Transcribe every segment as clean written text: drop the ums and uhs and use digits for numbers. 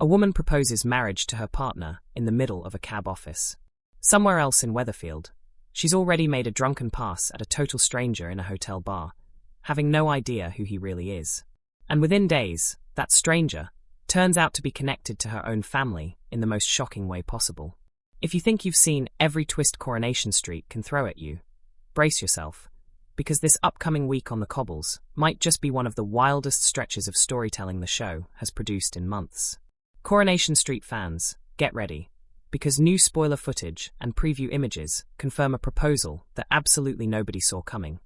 A woman proposes marriage to her partner in the middle of a cab office. Somewhere else in Weatherfield, she's already made a drunken pass at a total stranger in a hotel bar, having no idea who he really is. And within days, that stranger turns out to be connected to her own family in the most shocking way possible. If you think you've seen every twist Coronation Street can throw at you, brace yourself, because this upcoming week on the cobbles might just be one of the wildest stretches of storytelling the show has produced in months. Coronation Street fans, get ready, because new spoiler footage and preview images confirm a proposal that absolutely nobody saw coming,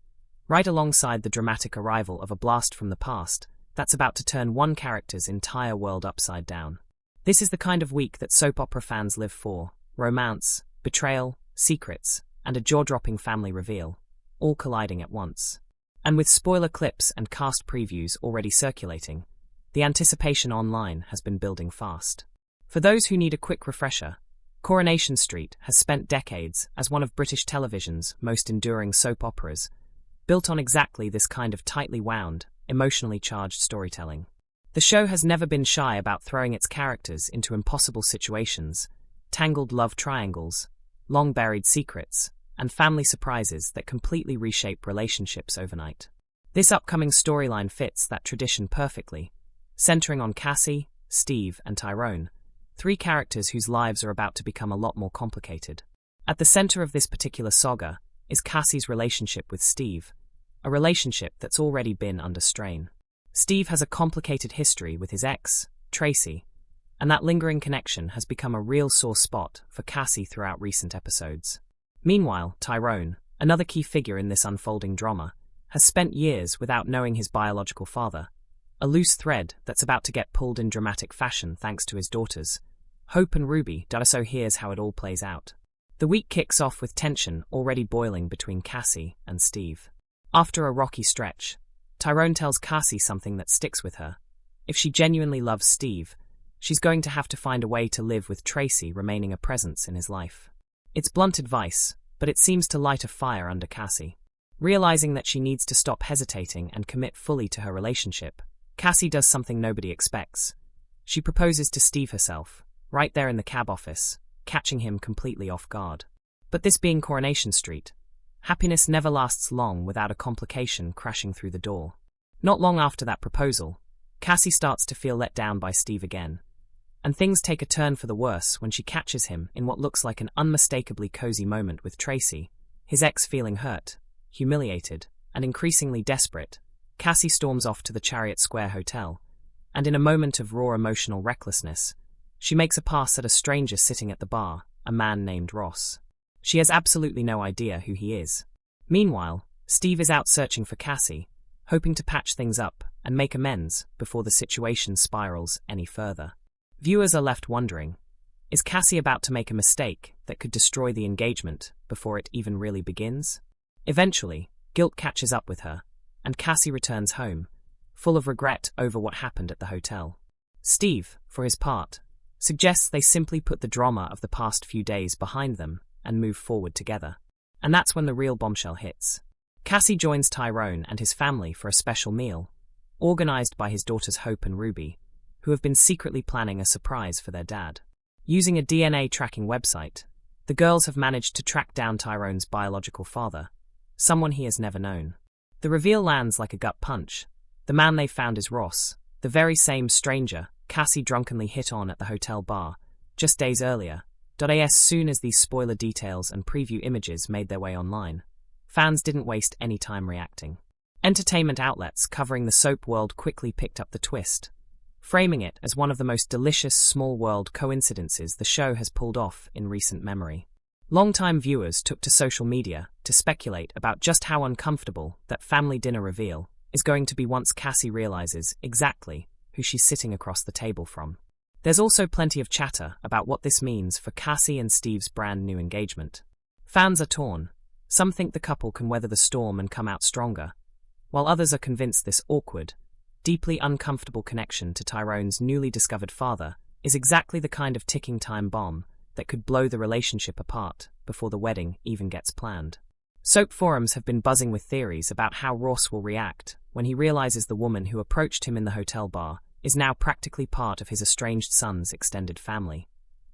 right alongside the dramatic arrival of a blast from the past that's about to turn one character's entire world upside down. This is the kind of week that soap opera fans live for: romance, betrayal, secrets, and a jaw-dropping family reveal, all colliding at once. And with spoiler clips and cast previews already circulating, the anticipation online has been building fast. For those who need a quick refresher, Coronation Street has spent decades as one of British television's most enduring soap operas, built on exactly this kind of tightly wound, emotionally charged storytelling. The show has never been shy about throwing its characters into impossible situations, tangled love triangles, long-buried secrets, and family surprises that completely reshape relationships overnight. This upcoming storyline fits that tradition perfectly, centering on Cassie, Steve, and Tyrone, three characters whose lives are about to become a lot more complicated. At the center of this particular saga is Cassie's relationship with Steve, a relationship that's already been under strain. Steve has a complicated history with his ex, Tracy, and that lingering connection has become a real sore spot for Cassie throughout recent episodes. Meanwhile, Tyrone, another key figure in this unfolding drama, has spent years without knowing his biological father, a loose thread that's about to get pulled in dramatic fashion thanks to his daughters, Hope and Ruby. So here's how it all plays out. The week kicks off with tension already boiling between Cassie and Steve. After a rocky stretch, Tyrone tells Cassie something that sticks with her. If she genuinely loves Steve, she's going to have to find a way to live with Tracy remaining a presence in his life. It's blunt advice, but it seems to light a fire under Cassie. Realizing that she needs to stop hesitating and commit fully to her relationship, Cassie does something nobody expects. She proposes to Steve herself, right there in the cab office, catching him completely off guard. But this being Coronation Street, happiness never lasts long without a complication crashing through the door. Not long after that proposal, Cassie starts to feel let down by Steve again, and things take a turn for the worse when she catches him in what looks like an unmistakably cozy moment with Tracy. His ex feeling hurt, humiliated, and increasingly desperate, Cassie storms off to the Chariot Square Hotel, and in a moment of raw emotional recklessness, she makes a pass at a stranger sitting at the bar, a man named Ross. She has absolutely no idea who he is. Meanwhile, Steve is out searching for Cassie, hoping to patch things up and make amends before the situation spirals any further. Viewers are left wondering, is Cassie about to make a mistake that could destroy the engagement before it even really begins? Eventually, guilt catches up with her, and Cassie returns home, full of regret over what happened at the hotel. Steve, for his part, suggests they simply put the drama of the past few days behind them and move forward together. And that's when the real bombshell hits. Cassie joins Tyrone and his family for a special meal, organized by his daughters Hope and Ruby, who have been secretly planning a surprise for their dad. Using a DNA tracking website, the girls have managed to track down Tyrone's biological father, someone he has never known. The reveal lands like a gut punch. The man they found is Ross, the very same stranger Cassie drunkenly hit on at the hotel bar just days earlier. As soon as these spoiler details and preview images made their way online, fans didn't waste any time reacting. Entertainment outlets covering the soap world quickly picked up the twist, framing it as one of the most delicious small-world coincidences the show has pulled off in recent memory. Longtime viewers took to social media to speculate about just how uncomfortable that family dinner reveal is going to be once Cassie realizes exactly who she's sitting across the table from. There's also plenty of chatter about what this means for Cassie and Steve's brand new engagement. Fans are torn. Some think the couple can weather the storm and come out stronger, while others are convinced this awkward, deeply uncomfortable connection to Tyrone's newly discovered father is exactly the kind of ticking time bomb that could blow the relationship apart before the wedding even gets planned. Soap forums have been buzzing with theories about how Ross will react when he realizes the woman who approached him in the hotel bar is now practically part of his estranged son's extended family.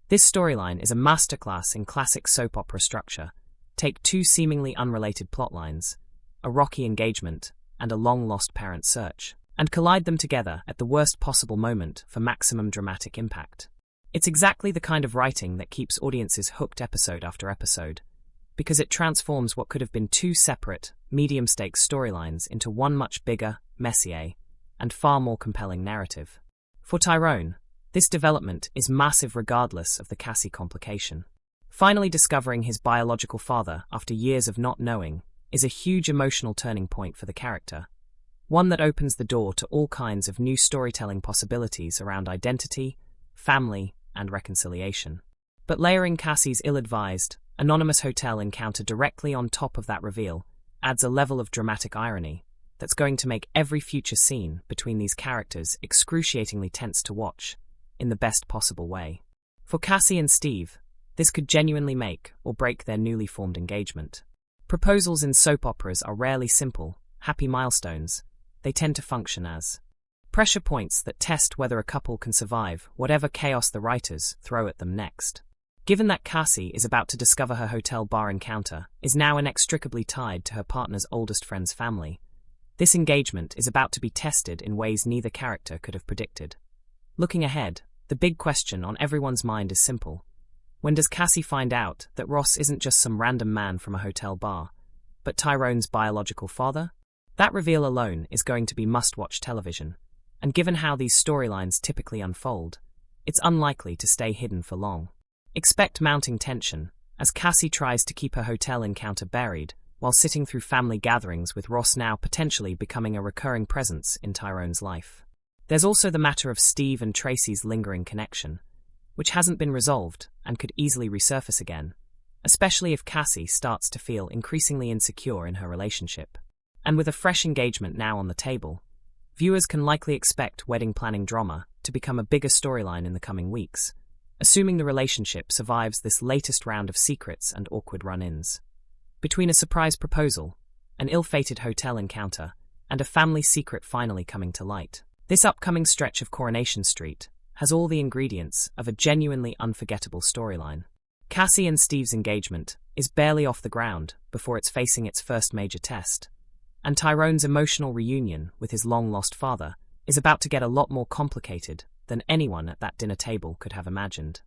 This storyline is a masterclass in classic soap opera structure. Take two seemingly unrelated plotlines, a rocky engagement and a long-lost parent search, and collide them together at the worst possible moment for maximum dramatic impact. It's exactly the kind of writing that keeps audiences hooked episode after episode, because it transforms what could have been two separate, medium-stakes storylines into one much bigger, messier, and far more compelling narrative. For Tyrone, this development is massive regardless of the Cassie complication. Finally discovering his biological father after years of not knowing is a huge emotional turning point for the character, one that opens the door to all kinds of new storytelling possibilities around identity, family, and reconciliation. But layering Cassie's ill-advised, anonymous hotel encounter directly on top of that reveal adds a level of dramatic irony that's going to make every future scene between these characters excruciatingly tense to watch, in the best possible way. For Cassie and Steve, this could genuinely make or break their newly formed engagement. Proposals in soap operas are rarely simple, happy milestones. They tend to function as pressure points that test whether a couple can survive whatever chaos the writers throw at them next. Given that Cassie is about to discover her hotel bar encounter is now inextricably tied to her partner's oldest friend's family, this engagement is about to be tested in ways neither character could have predicted. Looking ahead, the big question on everyone's mind is simple. When does Cassie find out that Ross isn't just some random man from a hotel bar, but Tyrone's biological father? That reveal alone is going to be must-watch television, and given how these storylines typically unfold, it's unlikely to stay hidden for long. Expect mounting tension, as Cassie tries to keep her hotel encounter buried, while sitting through family gatherings with Ross now potentially becoming a recurring presence in Tyrone's life. There's also the matter of Steve and Tracy's lingering connection, which hasn't been resolved and could easily resurface again, especially if Cassie starts to feel increasingly insecure in her relationship. And with a fresh engagement now on the table, viewers can likely expect wedding planning drama to become a bigger storyline in the coming weeks, assuming the relationship survives this latest round of secrets and awkward run-ins. Between a surprise proposal, an ill-fated hotel encounter, and a family secret finally coming to light, this upcoming stretch of Coronation Street has all the ingredients of a genuinely unforgettable storyline. Cassie and Steve's engagement is barely off the ground before it's facing its first major test, and Tyrone's emotional reunion with his long-lost father is about to get a lot more complicated than anyone at that dinner table could have imagined.